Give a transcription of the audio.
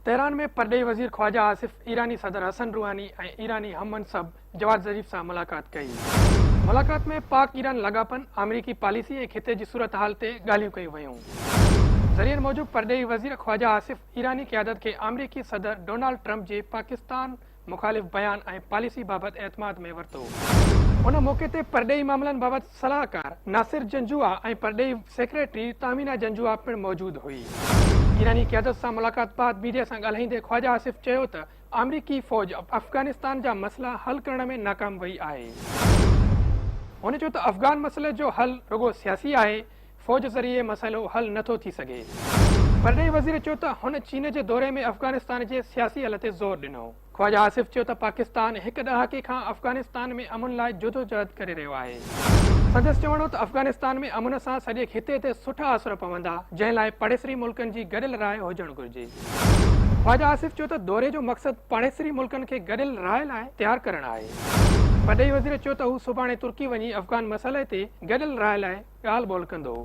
Tehran में परॾेही वज़ीर ख़्वाजा आसिफ ईरानी सदर हसन रूहानी ऐं ईरानी हम मनसब जवाद ज़रीफ़ सां मुलाक़ात कई। मुलाक़ात में पाक ईरान लाॻापन, अमरीकी पॉलिसी ऐं खिते जी सूरत हाल ते ॻाल्हियूं कयूं वयूं। ज़रियनि मूजिब परॾेही वज़ीर ख़्वाजा आसिफ ईरानी क़यादत खे अमरीकी सदर डोनाल्ड ट्रंप जे पाकिस्तान मुख़ालिफ़ बयान ऐं पॉलिसी बाबति एतमाद में वरितो। उन मौक़े ते परॾेही मामलनि बाबति सलाहकार नासिर जंजुआ ऐं परॾेही सेक्रेटरी तामीना जंजुआ पिणु मौजूदु हुई। ईरानी क़यादत सां मुलाक़ात बाद मीडिया सां ॻाल्हाईंदे ख़्वाजा आसिफ चयो त अमरीकी फ़ौज अफ़गानिस्तान जा मसइला हल करण में नाकाम वई आहे। हुन चयो त अफ़गान मसइले जो हल रुॻो सियासी आहे, फ़ौज ज़रिए मसइलो हल नथो थी सघे। परॾेही वज़ीर चयो त हुन चीन जे दौरे में अफ़गानिस्तान जे सियासी हल ते ज़ोर ॾिनो। ख़्वाजा आसिफ चयो त पाकिस्तान हिकु ॾहाके खां अफ़गानिस्तान में अमन लाइ जदोजहद करे रहियो आहे। संदसि चवणो त अफ़गानिस्तान में अमन सां सॼे खिते ते सुठा असर पवंदा, जंहिं लाइ पाड़ेसरी मुल्कनि जी गॾियल राय हुजणु घुरिजे। ख़्वाजा आसिफ चयो त दौरे जो मक़सदु पाड़ेसरी मुल्कनि खे गॾियल राय लाइ तयारु करणु आहे। परॾेही वज़ीर चयो त हू सुभाणे तुर्की वञी अफ़गान मसइले ते गॾियल राय लाइ ॻाल्हि ॿोल्हि कंदो।